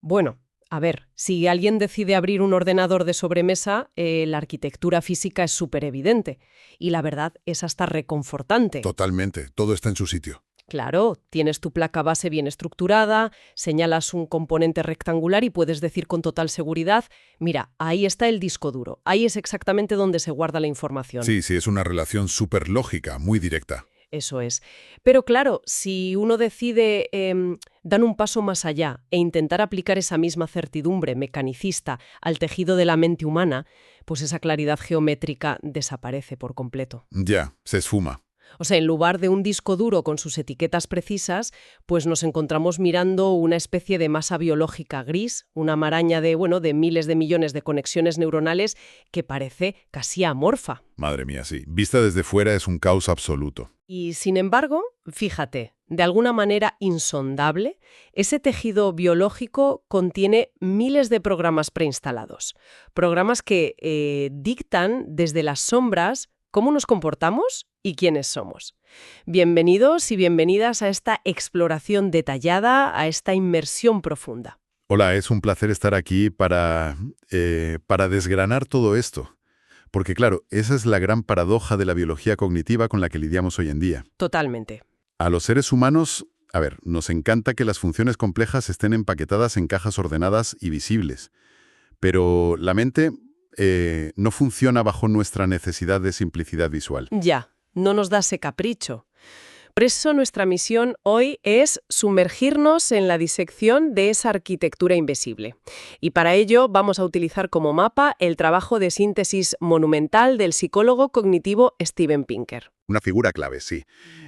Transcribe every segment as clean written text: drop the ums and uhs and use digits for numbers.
Bueno, a ver, si alguien decide abrir un ordenador de sobremesa, la arquitectura física es súper evidente. Y la verdad es hasta reconfortante. Totalmente, todo está en su sitio. Claro, tienes tu placa base bien estructurada, señalas un componente rectangular y puedes decir con total seguridad, mira, ahí está el disco duro, ahí es exactamente donde se guarda la información. Sí, es una relación súper lógica, muy directa. Eso es. Pero claro, si uno decide dar un paso más allá e intentar aplicar esa misma certidumbre mecanicista al tejido de la mente humana, pues esa claridad geométrica desaparece por completo. Ya, se esfuma. O sea, en lugar de un disco duro con sus etiquetas precisas, pues nos encontramos mirando una especie de masa biológica gris, una maraña de miles de millones de conexiones neuronales que parece casi amorfa. Madre mía, sí. Vista desde fuera es un caos absoluto. Y sin embargo, fíjate, de alguna manera insondable, ese tejido biológico contiene miles de programas preinstalados. Programas que dictan desde las sombras cómo nos comportamos y quiénes somos. Bienvenidos y bienvenidas a esta exploración detallada, a esta inmersión profunda. Hola, es un placer estar aquí para desgranar todo esto. Porque claro, esa es la gran paradoja de la biología cognitiva con la que lidiamos hoy en día. Totalmente. A los seres humanos, nos encanta que las funciones complejas estén empaquetadas en cajas ordenadas y visibles. Pero la mente no funciona bajo nuestra necesidad de simplicidad visual. Ya, no nos da ese capricho. Por eso nuestra misión hoy es sumergirnos en la disección de esa arquitectura invisible. Y para ello vamos a utilizar como mapa el trabajo de síntesis monumental del psicólogo cognitivo Steven Pinker. Una figura clave, sí.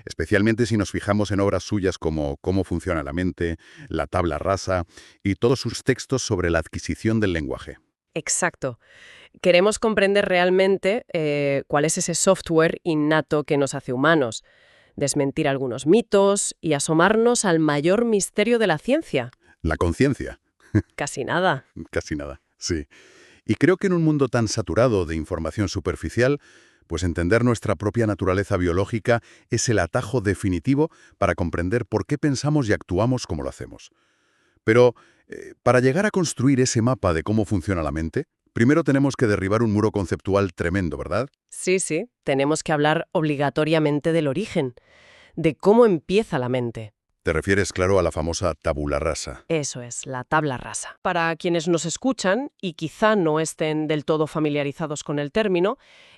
Especialmente si nos fijamos en obras suyas como Cómo funciona la mente, La tabla rasa y todos sus textos sobre la adquisición del lenguaje. Exacto. Queremos comprender realmente cuál es ese software innato que nos hace humanos, desmentir algunos mitos y asomarnos al mayor misterio de la ciencia. La conciencia. Casi nada. Casi nada, sí. Y creo que en un mundo tan saturado de información superficial, pues entender nuestra propia naturaleza biológica es el atajo definitivo para comprender por qué pensamos y actuamos como lo hacemos. Pero, para llegar a construir ese mapa de cómo funciona la mente, primero tenemos que derribar un muro conceptual tremendo, ¿verdad? Sí, tenemos que hablar obligatoriamente del origen, de cómo empieza la mente. Te refieres, claro, a la famosa tabula rasa. Eso es, la tabla rasa. Para quienes nos escuchan y quizá no estén del todo familiarizados con el término,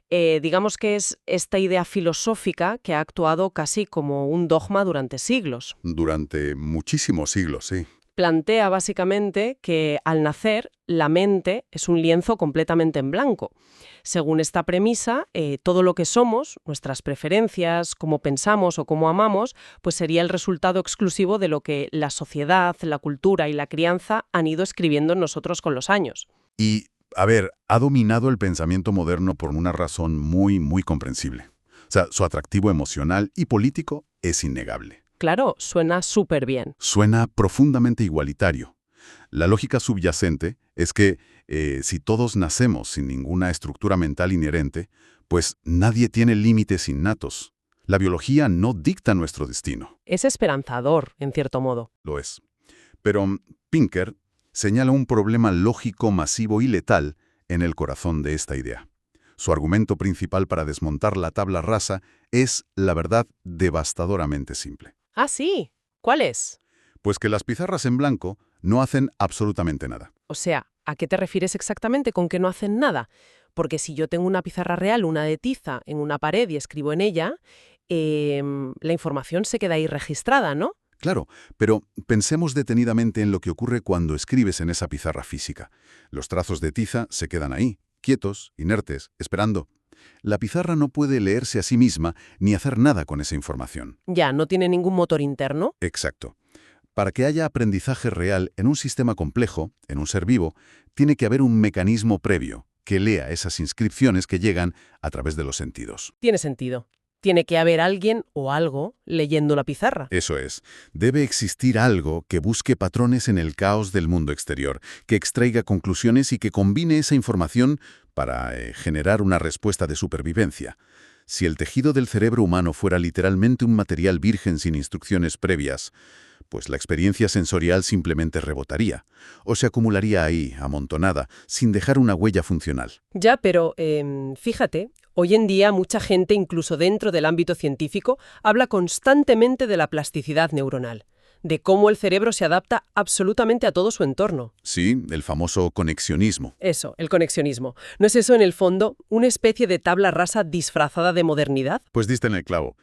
digamos que es esta idea filosófica que ha actuado casi como un dogma durante siglos. Durante muchísimos siglos, sí. Plantea básicamente que al nacer la mente es un lienzo completamente en blanco. Según esta premisa, todo lo que somos, nuestras preferencias, cómo pensamos o cómo amamos, pues sería el resultado exclusivo de lo que la sociedad, la cultura y la crianza han ido escribiendo en nosotros con los años. Y, ha dominado el pensamiento moderno por una razón muy, muy comprensible. O sea, su atractivo emocional y político es innegable. Claro, suena súper bien. Suena profundamente igualitario. La lógica subyacente es que si todos nacemos sin ninguna estructura mental inherente, pues nadie tiene límites innatos. La biología no dicta nuestro destino. Es esperanzador, en cierto modo. Lo es. Pero Pinker señala un problema lógico masivo y letal en el corazón de esta idea. Su argumento principal para desmontar la tabla rasa es la verdad devastadoramente simple. Ah, sí. ¿Cuál es? Pues que las pizarras en blanco no hacen absolutamente nada. O sea, ¿a qué te refieres exactamente con que no hacen nada? Porque si yo tengo una pizarra real, una de tiza, en una pared y escribo en ella, la información se queda ahí registrada, ¿no? Claro, pero pensemos detenidamente en lo que ocurre cuando escribes en esa pizarra física. Los trazos de tiza se quedan ahí, quietos, inertes, esperando. La pizarra no puede leerse a sí misma ni hacer nada con esa información. Ya, no tiene ningún motor interno. Exacto. Para que haya aprendizaje real en un sistema complejo, en un ser vivo, tiene que haber un mecanismo previo que lea esas inscripciones que llegan a través de los sentidos. Tiene sentido. Tiene que haber alguien o algo leyendo la pizarra. Eso es. Debe existir algo que busque patrones en el caos del mundo exterior, que extraiga conclusiones y que combine esa información para generar una respuesta de supervivencia. Si el tejido del cerebro humano fuera literalmente un material virgen sin instrucciones previas, pues la experiencia sensorial simplemente rebotaría, o se acumularía ahí, amontonada, sin dejar una huella funcional. Ya, pero fíjate, hoy en día mucha gente, incluso dentro del ámbito científico, habla constantemente de la plasticidad neuronal, de cómo el cerebro se adapta absolutamente a todo su entorno. Sí, el famoso conexionismo. Eso, el conexionismo. ¿No es eso, en el fondo, una especie de tabla rasa disfrazada de modernidad? Pues diste en el clavo.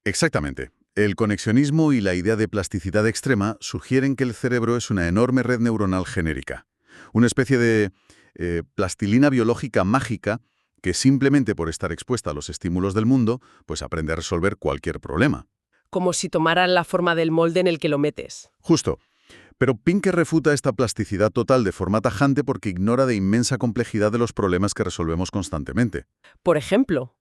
Exactamente. El conexionismo y la idea de plasticidad extrema sugieren que el cerebro es una enorme red neuronal genérica, una especie de plastilina biológica mágica que simplemente por estar expuesta a los estímulos del mundo, pues aprende a resolver cualquier problema. Como si tomaran la forma del molde en el que lo metes. Justo. Pero Pinker refuta esta plasticidad total de forma tajante porque ignora de inmensa complejidad de los problemas que resolvemos constantemente. Por ejemplo,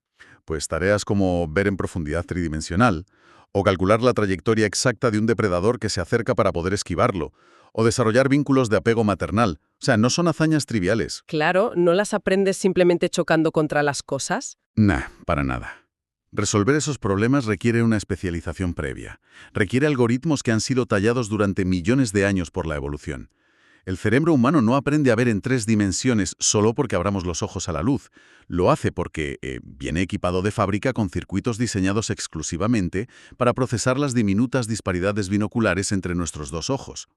Pues tareas como ver en profundidad tridimensional, o calcular la trayectoria exacta de un depredador que se acerca para poder esquivarlo, o desarrollar vínculos de apego maternal. O sea, no son hazañas triviales. claro, no las aprendes simplemente chocando contra las cosas. Nah, para nada. Resolver esos problemas requiere una especialización previa. Requiere algoritmos que han sido tallados durante millones de años por la evolución. El cerebro humano no aprende a ver en 3 dimensiones solo porque abramos los ojos a la luz. Lo hace porque viene equipado de fábrica con circuitos diseñados exclusivamente para procesar las diminutas disparidades binoculares entre nuestros dos ojos.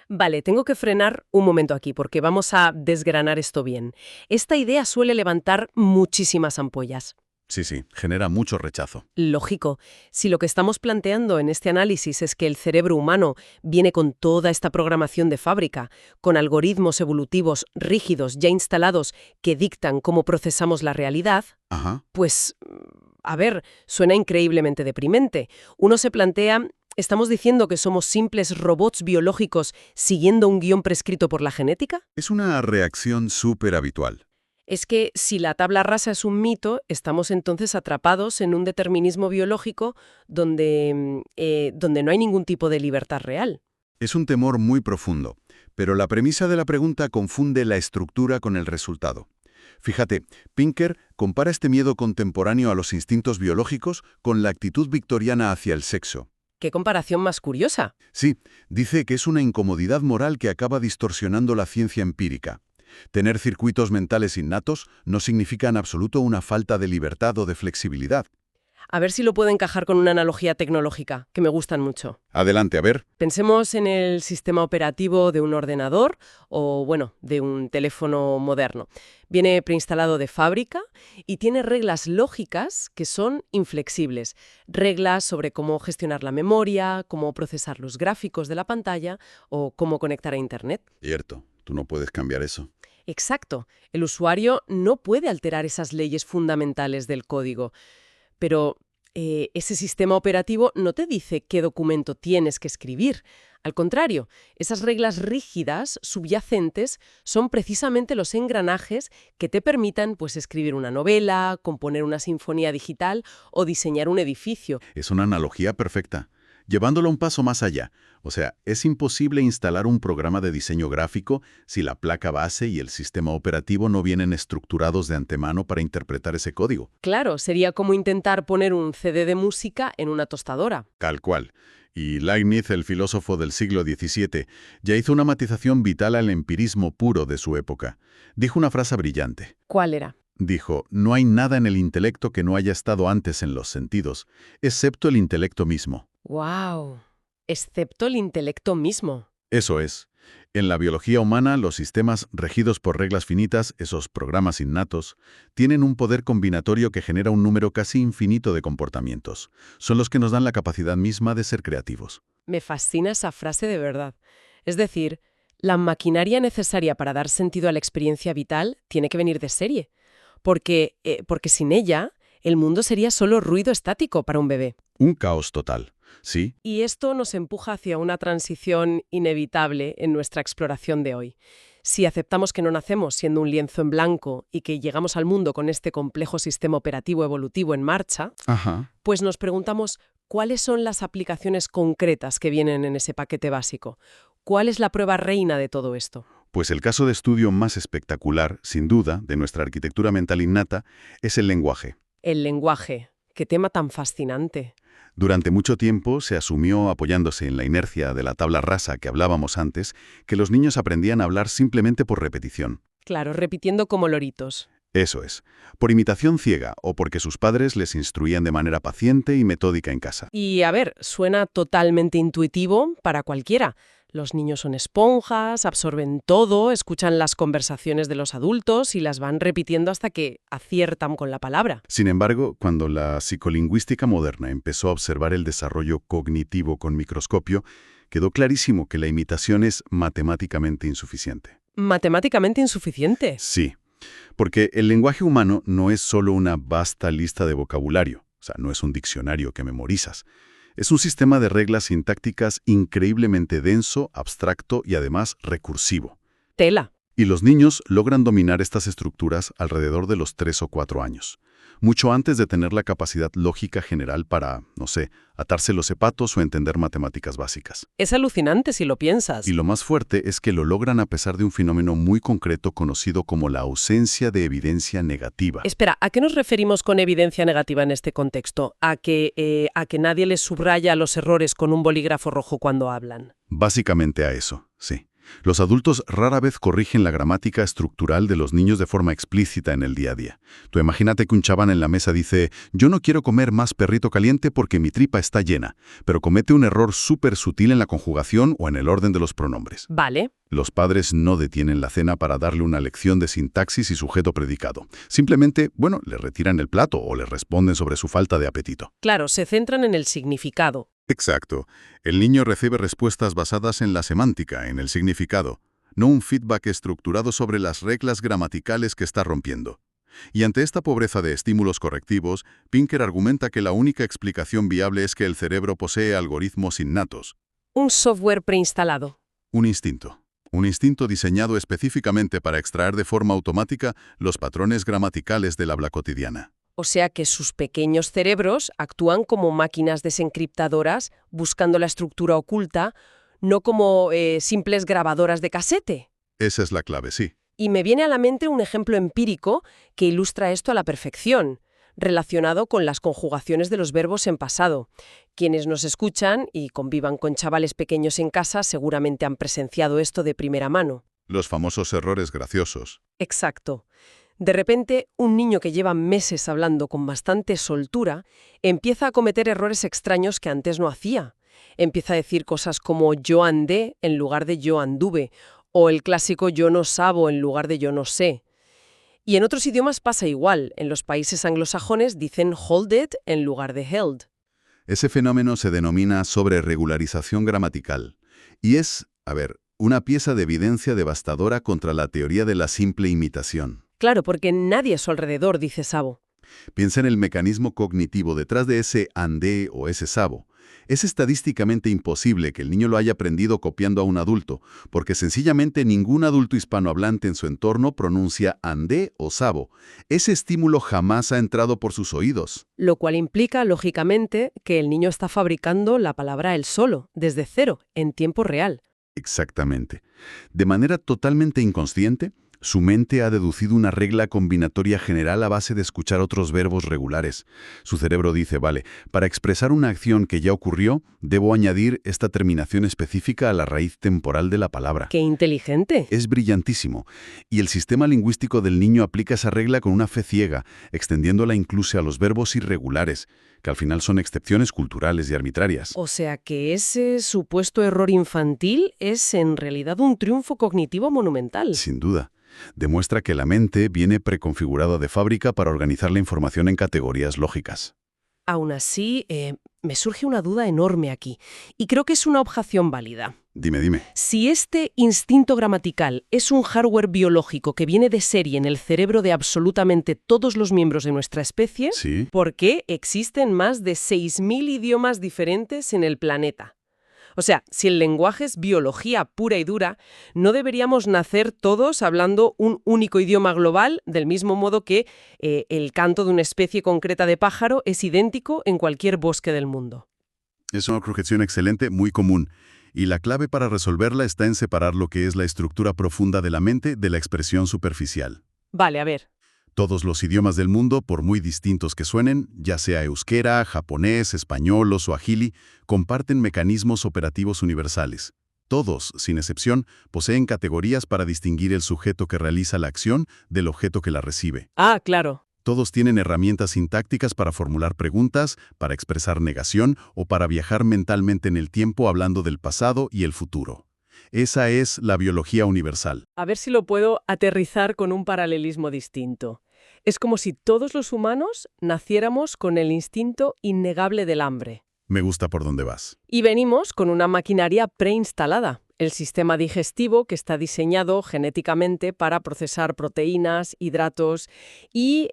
Vale, tengo que frenar un momento aquí porque vamos a desgranar esto bien. Esta idea suele levantar muchísimas ampollas. Sí, genera mucho rechazo. Lógico, si lo que estamos planteando en este análisis es que el cerebro humano viene con toda esta programación de fábrica, con algoritmos evolutivos rígidos ya instalados que dictan cómo procesamos la realidad, Ajá. pues, a ver, suena increíblemente deprimente. Uno se plantea, ¿estamos diciendo que somos simples robots biológicos siguiendo un guión prescrito por la genética? Es una reacción súper habitual. Es que si la tabla rasa es un mito, estamos entonces atrapados en un determinismo biológico donde no hay ningún tipo de libertad real. Es un temor muy profundo, pero la premisa de la pregunta confunde la estructura con el resultado. Fíjate, Pinker compara este miedo contemporáneo a los instintos biológicos con la actitud victoriana hacia el sexo. ¡Qué comparación más curiosa! Sí, dice que es una incomodidad moral que acaba distorsionando la ciencia empírica. Tener circuitos mentales innatos no significa en absoluto una falta de libertad o de flexibilidad. A ver si lo puedo encajar con una analogía tecnológica, que me gustan mucho. Adelante, a ver. Pensemos en el sistema operativo de un ordenador o, bueno, de un teléfono moderno. Viene preinstalado de fábrica y tiene reglas lógicas que son inflexibles. Reglas sobre cómo gestionar la memoria, cómo procesar los gráficos de la pantalla o cómo conectar a Internet. Cierto, tú no puedes cambiar eso. Exacto. El usuario no puede alterar esas leyes fundamentales del código. Pero ese sistema operativo no te dice qué documento tienes que escribir. Al contrario, esas reglas rígidas, subyacentes, son precisamente los engranajes que te permitan, pues, escribir una novela, componer una sinfonía digital o diseñar un edificio. Es una analogía perfecta. Llevándolo un paso más allá, o sea, es imposible instalar un programa de diseño gráfico si la placa base y el sistema operativo no vienen estructurados de antemano para interpretar ese código. Claro, sería como intentar poner un CD de música en una tostadora. Tal cual. Y Leibniz, el filósofo del siglo XVII, ya hizo una matización vital al empirismo puro de su época. Dijo una frase brillante. ¿Cuál era? Dijo, no hay nada en el intelecto que no haya estado antes en los sentidos, excepto el intelecto mismo. ¡Wow! Excepto el intelecto mismo. Eso es. En la biología humana, los sistemas regidos por reglas finitas, esos programas innatos, tienen un poder combinatorio que genera un número casi infinito de comportamientos. Son los que nos dan la capacidad misma de ser creativos. Me fascina esa frase de verdad. Es decir, la maquinaria necesaria para dar sentido a la experiencia vital tiene que venir de serie. Porque sin ella, el mundo sería solo ruido estático para un bebé. Un caos total. Sí. Y esto nos empuja hacia una transición inevitable en nuestra exploración de hoy. Si aceptamos que no nacemos siendo un lienzo en blanco y que llegamos al mundo con este complejo sistema operativo evolutivo en marcha, pues nos preguntamos cuáles son las aplicaciones concretas que vienen en ese paquete básico. ¿Cuál es la prueba reina de todo esto? Pues el caso de estudio más espectacular, sin duda, de nuestra arquitectura mental innata, es el lenguaje. El lenguaje. Qué tema tan fascinante. Durante mucho tiempo se asumió, apoyándose en la inercia de la tabla rasa que hablábamos antes, que los niños aprendían a hablar simplemente por repetición. Claro, repitiendo como loritos. Eso es, por imitación ciega o porque sus padres les instruían de manera paciente y metódica en casa. Y a ver, suena totalmente intuitivo para cualquiera. Los niños son esponjas, absorben todo, escuchan las conversaciones de los adultos y las van repitiendo hasta que aciertan con la palabra. Sin embargo, cuando la psicolingüística moderna empezó a observar el desarrollo cognitivo con microscopio, quedó clarísimo que la imitación es matemáticamente insuficiente. ¿Matemáticamente insuficiente? Sí, porque el lenguaje humano no es solo una vasta lista de vocabulario, o sea, no es un diccionario que memorizas. Es un sistema de reglas sintácticas increíblemente denso, abstracto y además recursivo. Tela. Y los niños logran dominar estas estructuras alrededor de los 3 o 4 años, mucho antes de tener la capacidad lógica general para, no sé, atarse los zapatos o entender matemáticas básicas. Es alucinante si lo piensas. Y lo más fuerte es que lo logran a pesar de un fenómeno muy concreto conocido como la ausencia de evidencia negativa. Espera, ¿a qué nos referimos con evidencia negativa en este contexto? ¿A que nadie les subraya los errores con un bolígrafo rojo cuando hablan? Básicamente a eso, sí. Los adultos rara vez corrigen la gramática estructural de los niños de forma explícita en el día a día. Tú imagínate que un chaval en la mesa dice, yo no quiero comer más perrito caliente porque mi tripa está llena, pero comete un error súper sutil en la conjugación o en el orden de los pronombres. Vale. Los padres no detienen la cena para darle una lección de sintaxis y sujeto predicado. Simplemente, le retiran el plato o le responden sobre su falta de apetito. Claro, se centran en el significado. Exacto. El niño recibe respuestas basadas en la semántica, en el significado, no un feedback estructurado sobre las reglas gramaticales que está rompiendo. Y ante esta pobreza de estímulos correctivos, Pinker argumenta que la única explicación viable es que el cerebro posee algoritmos innatos. Un software preinstalado. Un instinto diseñado específicamente para extraer de forma automática los patrones gramaticales del habla cotidiana. O sea que sus pequeños cerebros actúan como máquinas desencriptadoras buscando la estructura oculta, no como simples grabadoras de casete. Esa es la clave, sí. Y me viene a la mente un ejemplo empírico que ilustra esto a la perfección, relacionado con las conjugaciones de los verbos en pasado. Quienes nos escuchan y convivan con chavales pequeños en casa seguramente han presenciado esto de primera mano. Los famosos errores graciosos. Exacto. De repente, un niño que lleva meses hablando con bastante soltura empieza a cometer errores extraños que antes no hacía. Empieza a decir cosas como yo andé en lugar de yo anduve, o el clásico yo no sabo en lugar de yo no sé. Y en otros idiomas pasa igual. En los países anglosajones dicen hold it en lugar de held. Ese fenómeno se denomina sobreregularización gramatical. Y es, una pieza de evidencia devastadora contra la teoría de la simple imitación. Claro, porque nadie a su alrededor dice sabo. Piensa en el mecanismo cognitivo detrás de ese andé o ese sabo. Es estadísticamente imposible que el niño lo haya aprendido copiando a un adulto, porque sencillamente ningún adulto hispanohablante en su entorno pronuncia andé o sabo. Ese estímulo jamás ha entrado por sus oídos. Lo cual implica, lógicamente, que el niño está fabricando la palabra él solo, desde cero, en tiempo real. Exactamente. De manera totalmente inconsciente, su mente ha deducido una regla combinatoria general a base de escuchar otros verbos regulares. Su cerebro dice, vale, para expresar una acción que ya ocurrió, debo añadir esta terminación específica a la raíz temporal de la palabra. ¡Qué inteligente! Es brillantísimo. Y el sistema lingüístico del niño aplica esa regla con una fe ciega, extendiéndola incluso a los verbos irregulares, que al final son excepciones culturales y arbitrarias. O sea que ese supuesto error infantil es en realidad un triunfo cognitivo monumental. Sin duda. Demuestra que la mente viene preconfigurada de fábrica para organizar la información en categorías lógicas. Aún así, me surge una duda enorme aquí, y creo que es una objeción válida. Dime. Si este instinto gramatical es un hardware biológico que viene de serie en el cerebro de absolutamente todos los miembros de nuestra especie, ¿Sí? ¿por qué existen más de 6.000 idiomas diferentes en el planeta? O sea, si el lenguaje es biología pura y dura, ¿no deberíamos nacer todos hablando un único idioma global, del mismo modo que el canto de una especie concreta de pájaro es idéntico en cualquier bosque del mundo? Es una objeción excelente, muy común. Y la clave para resolverla está en separar lo que es la estructura profunda de la mente de la expresión superficial. Vale, a ver. Todos los idiomas del mundo, por muy distintos que suenen, ya sea euskera, japonés, español o suajili, comparten mecanismos operativos universales. Todos, sin excepción, poseen categorías para distinguir el sujeto que realiza la acción del objeto que la recibe. Ah, claro. Todos tienen herramientas sintácticas para formular preguntas, para expresar negación o para viajar mentalmente en el tiempo hablando del pasado y el futuro. Esa es la biología universal. A ver si lo puedo aterrizar con un paralelismo distinto. Es como si todos los humanos naciéramos con el instinto innegable del hambre. Me gusta por dónde vas. Y venimos con una maquinaria preinstalada, el sistema digestivo que está diseñado genéticamente para procesar proteínas, hidratos y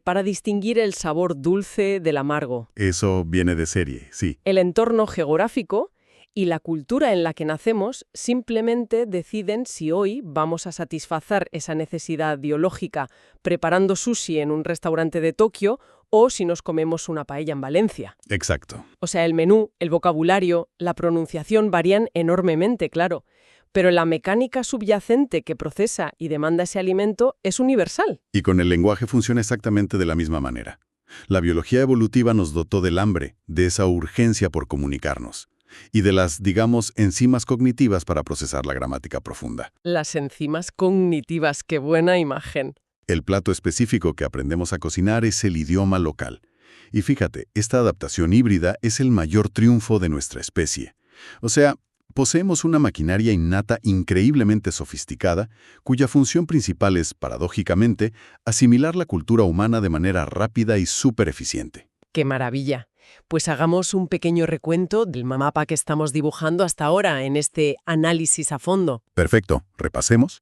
para distinguir el sabor dulce del amargo. Eso viene de serie, sí. El entorno geográfico y la cultura en la que nacemos simplemente deciden si hoy vamos a satisfacer esa necesidad biológica preparando sushi en un restaurante de Tokio o si nos comemos una paella en Valencia. Exacto. O sea, el menú, el vocabulario, la pronunciación varían enormemente, claro, pero la mecánica subyacente que procesa y demanda ese alimento es universal. Y con el lenguaje funciona exactamente de la misma manera. La biología evolutiva nos dotó del hambre, de esa urgencia por comunicarnos, y de las, digamos, enzimas cognitivas para procesar la gramática profunda. Las enzimas cognitivas, qué buena imagen. El plato específico que aprendemos a cocinar es el idioma local. Y fíjate, esta adaptación híbrida es el mayor triunfo de nuestra especie. O sea, poseemos una maquinaria innata increíblemente sofisticada, cuya función principal es, paradójicamente, asimilar la cultura humana de manera rápida y súper eficiente. ¡Qué maravilla! Pues hagamos un pequeño recuento del mapa que estamos dibujando hasta ahora en este análisis a fondo. Perfecto, repasemos.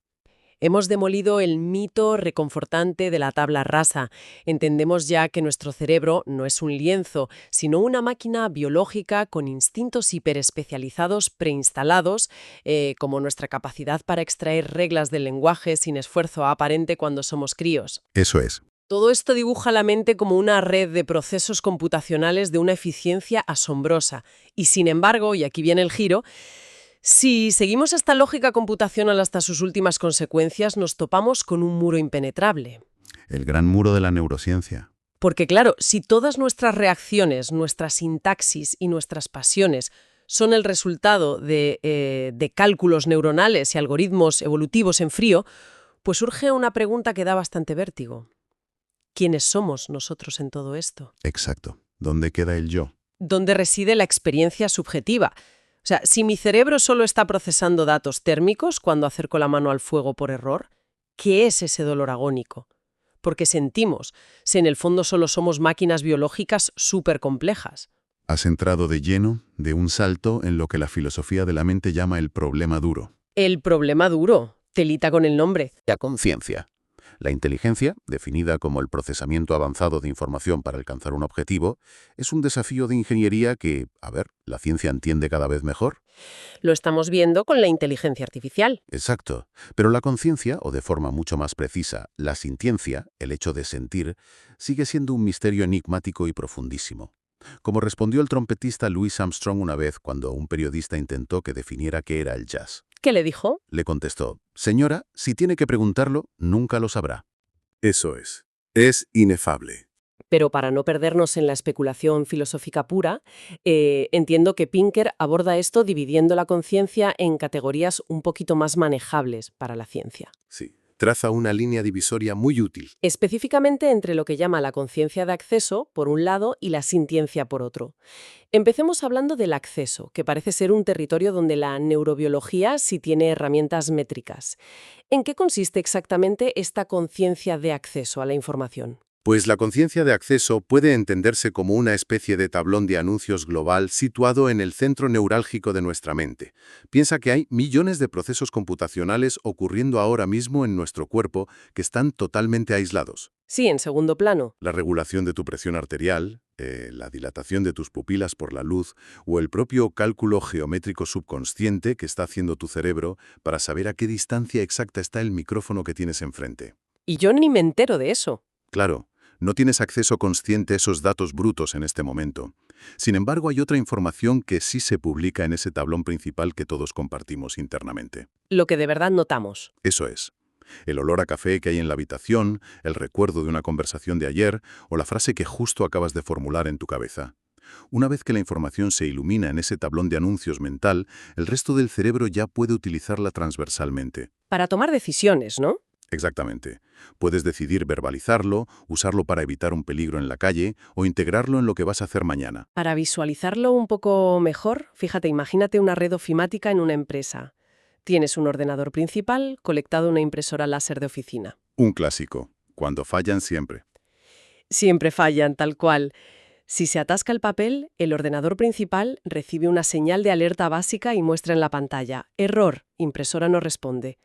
Hemos demolido el mito reconfortante de la tabla rasa. Entendemos ya que nuestro cerebro no es un lienzo, sino una máquina biológica con instintos hiperespecializados preinstalados, como nuestra capacidad para extraer reglas del lenguaje sin esfuerzo aparente cuando somos críos. Eso es. Todo esto dibuja la mente como una red de procesos computacionales de una eficiencia asombrosa. Y sin embargo, y aquí viene el giro, si seguimos esta lógica computacional hasta sus últimas consecuencias, nos topamos con un muro impenetrable. El gran muro de la neurociencia. Porque claro, si todas nuestras reacciones, nuestra sintaxis y nuestras pasiones son el resultado de cálculos neuronales y algoritmos evolutivos en frío, pues surge una pregunta que da bastante vértigo. ¿Quiénes somos nosotros en todo esto? Exacto. ¿Dónde queda el yo? ¿Dónde reside la experiencia subjetiva? O sea, si mi cerebro solo está procesando datos térmicos cuando acerco la mano al fuego por error, ¿qué es ese dolor agónico? Porque sentimos, si en el fondo solo somos máquinas biológicas súper complejas. Has entrado de lleno, de un salto, en lo que la filosofía de la mente llama el problema duro. El problema duro, telita con el nombre. La conciencia. La inteligencia, definida como el procesamiento avanzado de información para alcanzar un objetivo, es un desafío de ingeniería que, la ciencia entiende cada vez mejor. Lo estamos viendo con la inteligencia artificial. Exacto. Pero la conciencia, o de forma mucho más precisa, la sintiencia, el hecho de sentir, sigue siendo un misterio enigmático y profundísimo. Como respondió el trompetista Louis Armstrong una vez cuando un periodista intentó que definiera qué era el jazz. ¿Qué le dijo? Le contestó: «Señora, si tiene que preguntarlo, nunca lo sabrá». Eso es inefable. Pero para no perdernos en la especulación filosófica pura, entiendo que Pinker aborda esto dividiendo la conciencia en categorías un poquito más manejables para la ciencia. Sí, traza una línea divisoria muy útil. Específicamente entre lo que llama la conciencia de acceso, por un lado, y la sintiencia, por otro. Empecemos hablando del acceso, que parece ser un territorio donde la neurobiología sí tiene herramientas métricas. ¿En qué consiste exactamente esta conciencia de acceso a la información? Pues la conciencia de acceso puede entenderse como una especie de tablón de anuncios global situado en el centro neurálgico de nuestra mente. Piensa que hay millones de procesos computacionales ocurriendo ahora mismo en nuestro cuerpo que están totalmente aislados. Sí, en segundo plano. La regulación de tu presión arterial, la dilatación de tus pupilas por la luz o el propio cálculo geométrico subconsciente que está haciendo tu cerebro para saber a qué distancia exacta está el micrófono que tienes enfrente. Y yo ni me entero de eso. Claro. No tienes acceso consciente a esos datos brutos en este momento. Sin embargo, hay otra información que sí se publica en ese tablón principal que todos compartimos internamente. Lo que de verdad notamos. Eso es. El olor a café que hay en la habitación, el recuerdo de una conversación de ayer o la frase que justo acabas de formular en tu cabeza. Una vez que la información se ilumina en ese tablón de anuncios mental, el resto del cerebro ya puede utilizarla transversalmente. Para tomar decisiones, ¿no? Exactamente. Puedes decidir verbalizarlo, usarlo para evitar un peligro en la calle o integrarlo en lo que vas a hacer mañana. Para visualizarlo un poco mejor, fíjate, imagínate una red ofimática en una empresa. Tienes un ordenador principal conectado a una impresora láser de oficina. Un clásico. Cuando fallan siempre. Siempre fallan, tal cual. Si se atasca el papel, el ordenador principal recibe una señal de alerta básica y muestra en la pantalla: error, impresora no responde.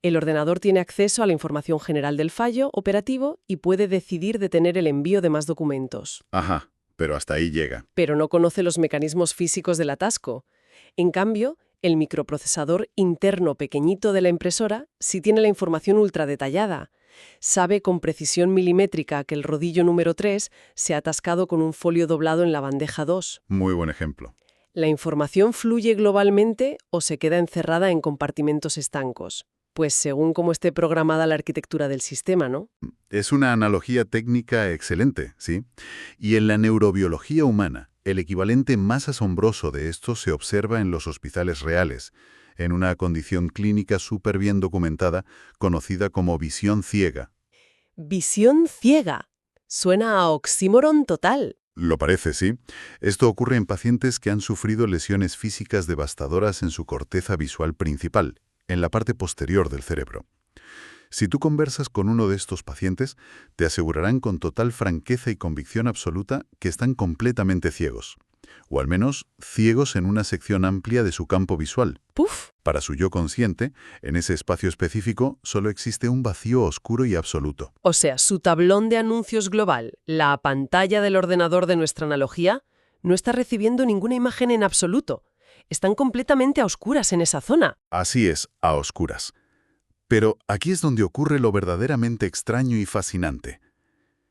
El ordenador tiene acceso a la información general del fallo operativo y puede decidir detener el envío de más documentos. Ajá, pero hasta ahí llega. Pero no conoce los mecanismos físicos del atasco. En cambio, el microprocesador interno pequeñito de la impresora sí tiene la información ultra detallada. Sabe con precisión milimétrica que el rodillo número 3 se ha atascado con un folio doblado en la bandeja 2. Muy buen ejemplo. ¿La información fluye globalmente o se queda encerrada en compartimentos estancos? Pues según cómo esté programada la arquitectura del sistema, ¿no? Es una analogía técnica excelente, ¿sí? Y en la neurobiología humana, el equivalente más asombroso de esto se observa en los hospitales reales, en una condición clínica súper bien documentada, conocida como visión ciega. Visión ciega. Suena a oxímoron total. Lo parece, sí. Esto ocurre en pacientes que han sufrido lesiones físicas devastadoras en su corteza visual principal, en la parte posterior del cerebro. Si tú conversas con uno de estos pacientes, te asegurarán con total franqueza y convicción absoluta que están completamente ciegos, o al menos ciegos en una sección amplia de su campo visual. ¡Puf! Para su yo consciente, en ese espacio específico solo existe un vacío oscuro y absoluto. O sea, su tablón de anuncios global, la pantalla del ordenador de nuestra analogía, no está recibiendo ninguna imagen en absoluto. Están completamente a oscuras en esa zona. Así es, a oscuras. Pero aquí es donde ocurre lo verdaderamente extraño y fascinante.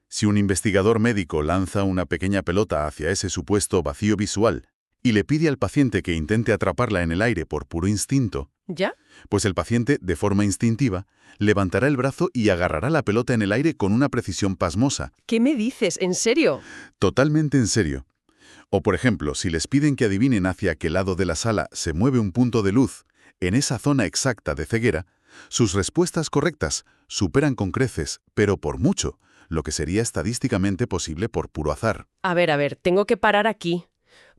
Si un investigador médico lanza una pequeña pelota hacia ese supuesto vacío visual y le pide al paciente que intente atraparla en el aire por puro instinto, ¿Ya? pues el paciente, de forma instintiva, levantará el brazo y agarrará la pelota en el aire con una precisión pasmosa. ¿Qué me dices? ¿En serio? Totalmente en serio. O, por ejemplo, si les piden que adivinen hacia qué lado de la sala se mueve un punto de luz en esa zona exacta de ceguera, sus respuestas correctas superan con creces, pero por mucho, lo que sería estadísticamente posible por puro azar. A ver, tengo que parar aquí.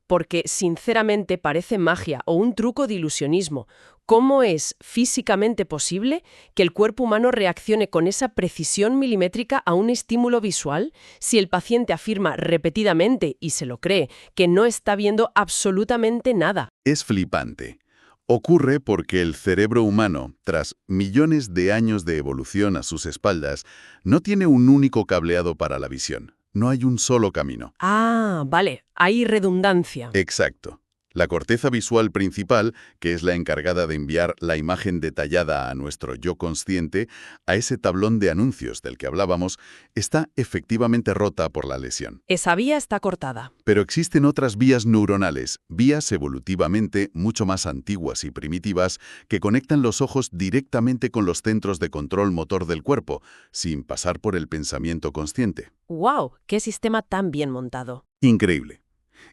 Porque, sinceramente, parece magia o un truco de ilusionismo. ¿Cómo es físicamente posible que el cuerpo humano reaccione con esa precisión milimétrica a un estímulo visual si el paciente afirma repetidamente, y se lo cree, que no está viendo absolutamente nada? Es flipante. Ocurre porque el cerebro humano, tras millones de años de evolución a sus espaldas, no tiene un único cableado para la visión. No hay un solo camino. Ah, vale, hay redundancia. Exacto. La corteza visual principal, que es la encargada de enviar la imagen detallada a nuestro yo consciente, a ese tablón de anuncios del que hablábamos, está efectivamente rota por la lesión. Esa vía está cortada. Pero existen otras vías neuronales, vías evolutivamente mucho más antiguas y primitivas, que conectan los ojos directamente con los centros de control motor del cuerpo, sin pasar por el pensamiento consciente. ¡Wow! ¡Qué sistema tan bien montado! Increíble.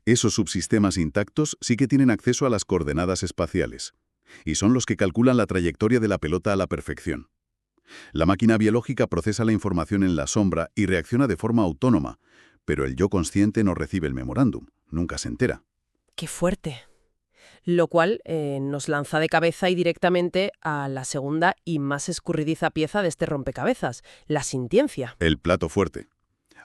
Esos subsistemas intactos sí que tienen acceso a las coordenadas espaciales, y son los que calculan la trayectoria de la pelota a la perfección. La máquina biológica procesa la información en la sombra y reacciona de forma autónoma, pero el yo consciente no recibe el memorándum, nunca se entera. ¡Qué fuerte! Lo cual nos lanza de cabeza y directamente a la segunda y más escurridiza pieza de este rompecabezas, la sintiencia. El plato fuerte,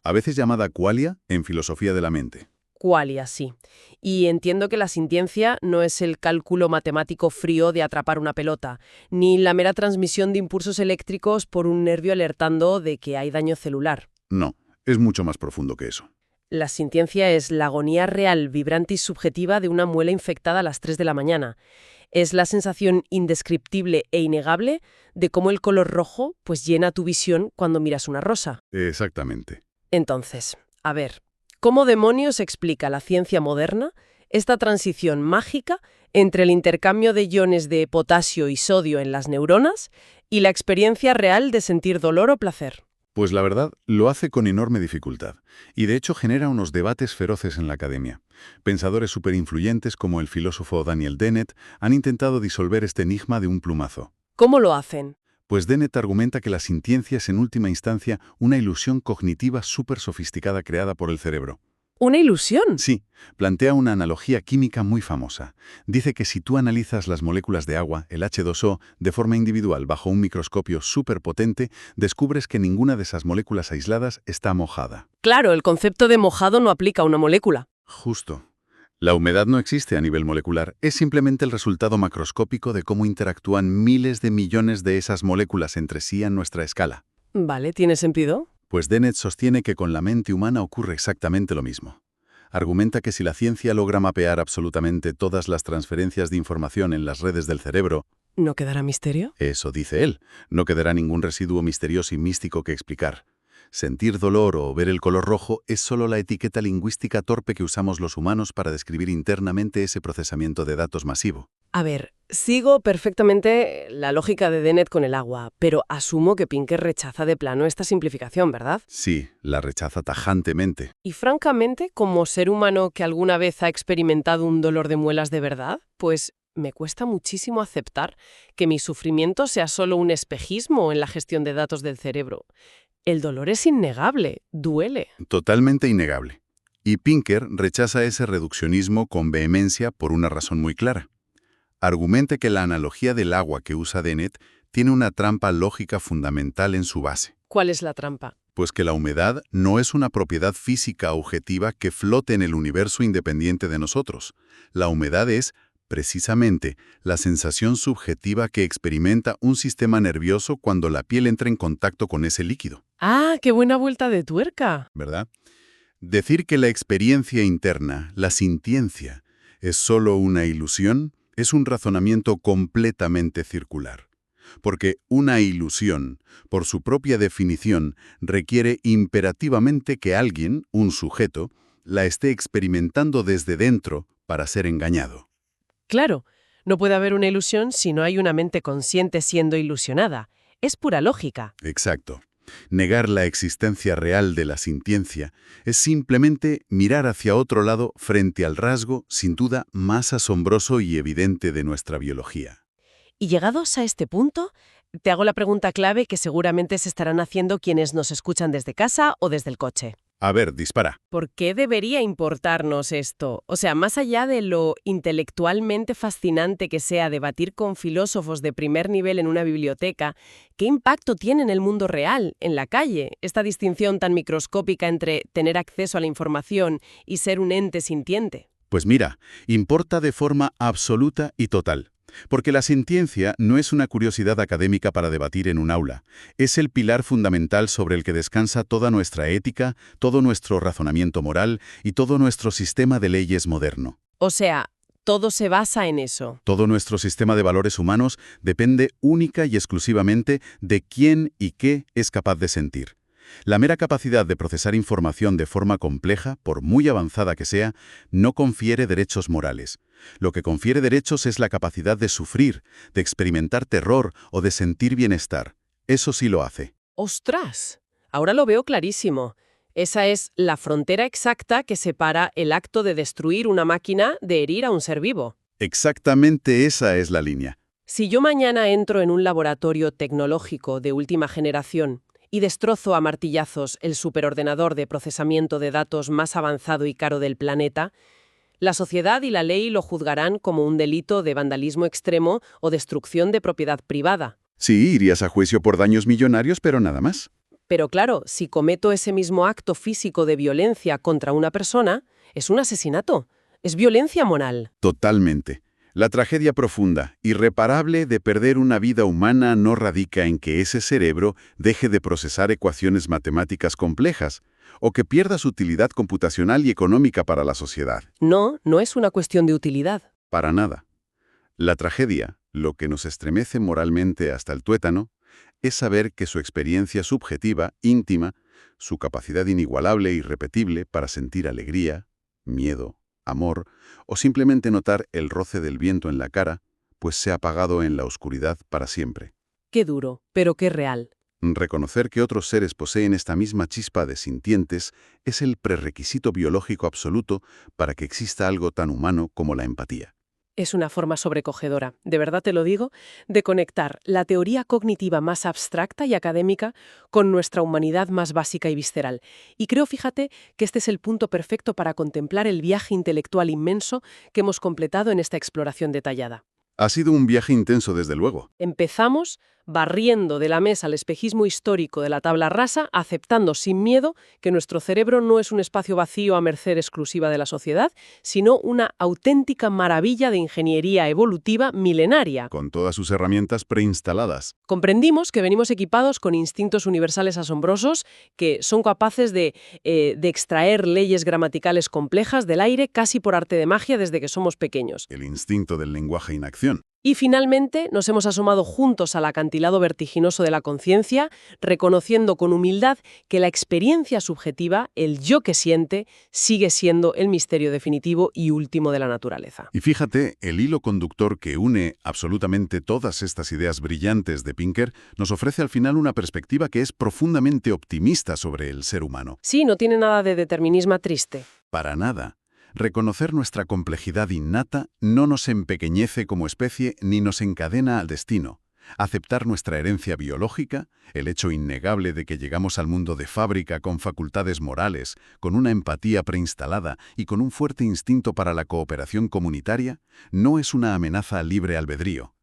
a veces llamada qualia en filosofía de la mente. Qualia, sí. Y entiendo que la sintiencia no es el cálculo matemático frío de atrapar una pelota, ni la mera transmisión de impulsos eléctricos por un nervio alertando de que hay daño celular. No, es mucho más profundo que eso. La sintiencia es la agonía real, vibrante y subjetiva de una muela infectada a las 3 de la mañana. Es la sensación indescriptible e innegable de cómo el color rojo pues llena tu visión cuando miras una rosa. Exactamente. Entonces, a ver, ¿cómo demonios explica la ciencia moderna esta transición mágica entre el intercambio de iones de potasio y sodio en las neuronas, ¿Y la experiencia real de sentir dolor o placer? Pues la verdad, lo hace con enorme dificultad, y de hecho genera unos debates feroces en la academia. Pensadores superinfluyentes como el filósofo Daniel Dennett han intentado disolver este enigma de un plumazo. ¿Cómo lo hacen? Pues Dennett argumenta que la sintiencia es en última instancia una ilusión cognitiva súper sofisticada creada por el cerebro. ¿Una ilusión? Sí, plantea una analogía química muy famosa. Dice que si tú analizas las moléculas de agua, el H2O, de forma individual bajo un microscopio superpotente, descubres que ninguna de esas moléculas aisladas está mojada. Claro, el concepto de mojado no aplica a una molécula. Justo. La humedad no existe a nivel molecular, es simplemente el resultado macroscópico de cómo interactúan miles de millones de esas moléculas entre sí a nuestra escala. Vale, ¿tiene sentido? Pues Dennett sostiene que con la mente humana ocurre exactamente lo mismo. Argumenta que si la ciencia logra mapear absolutamente todas las transferencias de información en las redes del cerebro, ¿No quedará misterio? eso dice él, no quedará ningún residuo misterioso y místico que explicar. Sentir dolor o ver el color rojo es solo la etiqueta lingüística torpe que usamos los humanos para describir internamente ese procesamiento de datos masivo. A ver, sigo perfectamente la lógica de Dennett con el agua, pero asumo que Pinker rechaza de plano esta simplificación, ¿verdad? Sí, la rechaza tajantemente. Y francamente, como ser humano que alguna vez ha experimentado un dolor de muelas de verdad, pues me cuesta muchísimo aceptar que mi sufrimiento sea solo un espejismo en la gestión de datos del cerebro. El dolor es innegable, duele. Totalmente innegable. Y Pinker rechaza ese reduccionismo con vehemencia por una razón muy clara. Argumenta que la analogía del agua que usa Dennett tiene una trampa lógica fundamental en su base. ¿Cuál es la trampa? Pues que la humedad no es una propiedad física objetiva que flote en el universo independiente de nosotros. La humedad es, precisamente, la sensación subjetiva que experimenta un sistema nervioso cuando la piel entra en contacto con ese líquido. ¡Ah, qué buena vuelta de tuerca! ¿Verdad? Decir que la experiencia interna, la sintiencia, es solo una ilusión, es un razonamiento completamente circular. Porque una ilusión, por su propia definición, requiere imperativamente que alguien, un sujeto, la esté experimentando desde dentro para ser engañado. Claro, no puede haber una ilusión si no hay una mente consciente siendo ilusionada. Es pura lógica. Exacto. Negar la existencia real de la sintiencia es simplemente mirar hacia otro lado frente al rasgo, sin duda, más asombroso y evidente de nuestra biología. Y llegados a este punto, te hago la pregunta clave que seguramente se estarán haciendo quienes nos escuchan desde casa o desde el coche. A ver, dispara. ¿Por qué debería importarnos esto? O sea, más allá de lo intelectualmente fascinante que sea debatir con filósofos de primer nivel en una biblioteca, ¿qué impacto tiene en el mundo real, en la calle, esta distinción tan microscópica entre tener acceso a la información y ser un ente sintiente? Pues mira, importa de forma absoluta y total. Porque la sintiencia no es una curiosidad académica para debatir en un aula. Es el pilar fundamental sobre el que descansa toda nuestra ética, todo nuestro razonamiento moral y todo nuestro sistema de leyes moderno. O sea, todo se basa en eso. Todo nuestro sistema de valores humanos depende única y exclusivamente de quién y qué es capaz de sentir. La mera capacidad de procesar información de forma compleja, por muy avanzada que sea, no confiere derechos morales. Lo que confiere derechos es la capacidad de sufrir, de experimentar terror o de sentir bienestar. Eso sí lo hace. ¡Ostras! Ahora lo veo clarísimo. Esa es la frontera exacta que separa el acto de destruir una máquina de herir a un ser vivo. Exactamente esa es la línea. Si yo mañana entro en un laboratorio tecnológico de última generación y destrozo a martillazos el superordenador de procesamiento de datos más avanzado y caro del planeta, la sociedad y la ley lo juzgarán como un delito de vandalismo extremo o destrucción de propiedad privada. Sí, irías a juicio por daños millonarios, pero nada más. Pero claro, si cometo ese mismo acto físico de violencia contra una persona, es un asesinato, es violencia moral. Totalmente. La tragedia profunda, irreparable de perder una vida humana no radica en que ese cerebro deje de procesar ecuaciones matemáticas complejas, o que pierda su utilidad computacional y económica para la sociedad. No, no es una cuestión de utilidad. Para nada. La tragedia, lo que nos estremece moralmente hasta el tuétano, es saber que su experiencia subjetiva, íntima, su capacidad inigualable e irrepetible para sentir alegría, miedo, amor, o simplemente notar el roce del viento en la cara, pues se ha apagado en la oscuridad para siempre. Qué duro, pero qué real. Reconocer que otros seres poseen esta misma chispa de sintientes es el prerequisito biológico absoluto para que exista algo tan humano como la empatía. Es una forma sobrecogedora, de verdad te lo digo, de conectar la teoría cognitiva más abstracta y académica con nuestra humanidad más básica y visceral. Y creo, fíjate, que este es el punto perfecto para contemplar el viaje intelectual inmenso que hemos completado en esta exploración detallada. Ha sido un viaje intenso, desde luego. Empezamos barriendo de la mesa el espejismo histórico de la tabla rasa, aceptando sin miedo que nuestro cerebro no es un espacio vacío a merced exclusiva de la sociedad, sino una auténtica maravilla de ingeniería evolutiva milenaria. Con todas sus herramientas preinstaladas. Comprendimos que venimos equipados con instintos universales asombrosos que son capaces de extraer leyes gramaticales complejas del aire casi por arte de magia desde que somos pequeños. El instinto del lenguaje en acción. Y finalmente nos hemos asomado juntos al acantilado vertiginoso de la conciencia, reconociendo con humildad que la experiencia subjetiva, el yo que siente, sigue siendo el misterio definitivo y último de la naturaleza. Y fíjate, el hilo conductor que une absolutamente todas estas ideas brillantes de Pinker nos ofrece al final una perspectiva que es profundamente optimista sobre el ser humano. Sí, no tiene nada de determinismo triste. Para nada. Reconocer nuestra complejidad innata no nos empequeñece como especie ni nos encadena al destino. Aceptar nuestra herencia biológica, el hecho innegable de que llegamos al mundo de fábrica con facultades morales, con una empatía preinstalada y con un fuerte instinto para la cooperación comunitaria, no es una amenaza al libre albedrío.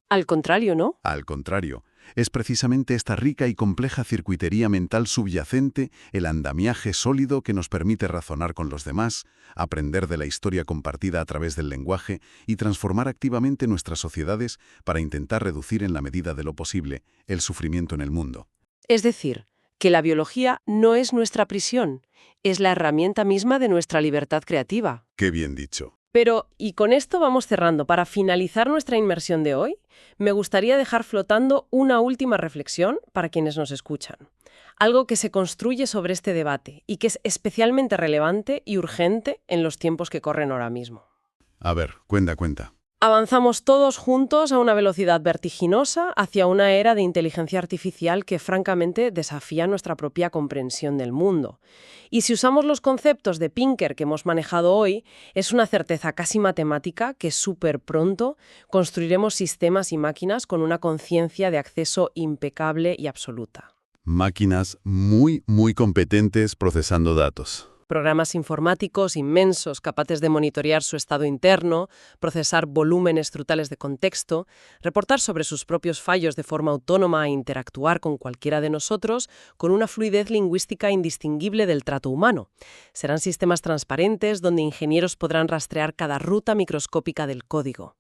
Al contrario, ¿no? Al contrario, es precisamente esta rica y compleja circuitería mental subyacente, el andamiaje sólido que nos permite razonar con los demás, aprender de la historia compartida a través del lenguaje y transformar activamente nuestras sociedades para intentar reducir en la medida de lo posible el sufrimiento en el mundo. Es decir, que la biología no es nuestra prisión, es la herramienta misma de nuestra libertad creativa. ¡Qué bien dicho! Pero, y con esto vamos cerrando, para finalizar nuestra inmersión de hoy, me gustaría dejar flotando una última reflexión para quienes nos escuchan. Algo que se construye sobre este debate y que es especialmente relevante y urgente en los tiempos que corren ahora mismo. A ver, cuenta. Avanzamos todos juntos a una velocidad vertiginosa hacia una era de inteligencia artificial que francamente desafía nuestra propia comprensión del mundo. Y si usamos los conceptos de Pinker que hemos manejado hoy, es una certeza casi matemática que súper pronto construiremos sistemas y máquinas con una conciencia de acceso impecable y absoluta. Máquinas muy competentes procesando datos. Programas informáticos inmensos capaces de monitorear su estado interno, procesar volúmenes brutales de contexto, reportar sobre sus propios fallos de forma autónoma e interactuar con cualquiera de nosotros con una fluidez lingüística indistinguible del trato humano. Serán sistemas transparentes donde ingenieros podrán rastrear cada ruta microscópica del código.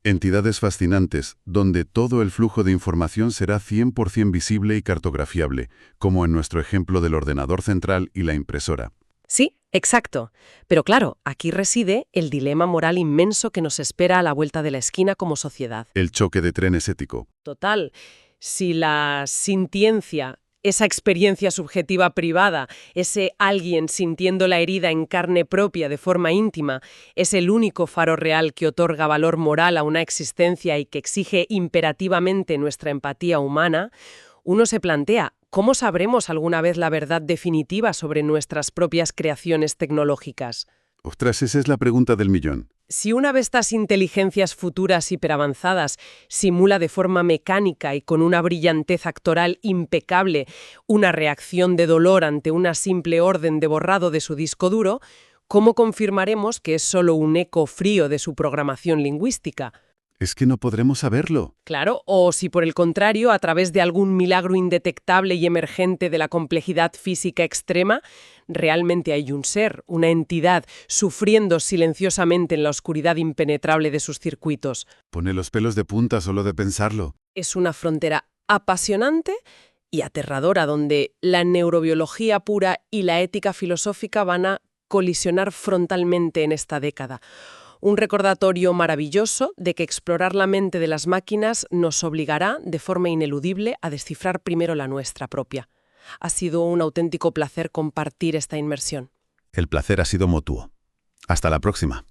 Entidades fascinantes, donde todo el flujo de información será 100% visible y cartografiable, como en nuestro ejemplo del ordenador central y la impresora. Sí, exacto. Pero claro, aquí reside el dilema moral inmenso que nos espera a la vuelta de la esquina como sociedad. El choque de trenes ético. Total. Si la sintiencia, esa experiencia subjetiva privada, ese alguien sintiendo la herida en carne propia de forma íntima, es el único faro real que otorga valor moral a una existencia y que exige imperativamente nuestra empatía humana, uno se plantea, ¿cómo sabremos alguna vez la verdad definitiva sobre nuestras propias creaciones tecnológicas? Ostras, esa es la pregunta del millón. Si una de estas inteligencias futuras hiperavanzadas simula de forma mecánica y con una brillantez actoral impecable una reacción de dolor ante una simple orden de borrado de su disco duro, ¿cómo confirmaremos que es solo un eco frío de su programación lingüística? Es que no podremos saberlo. Claro, o si por el contrario, a través de algún milagro indetectable y emergente de la complejidad física extrema, realmente hay un ser, una entidad, sufriendo silenciosamente en la oscuridad impenetrable de sus circuitos. Pone los pelos de punta solo de pensarlo. Es una frontera apasionante y aterradora donde la neurobiología pura y la ética filosófica van a colisionar frontalmente en esta década. Un recordatorio maravilloso de que explorar la mente de las máquinas nos obligará, de forma ineludible, a descifrar primero la nuestra propia. Ha sido un auténtico placer compartir esta inmersión. El placer ha sido mutuo. Hasta la próxima.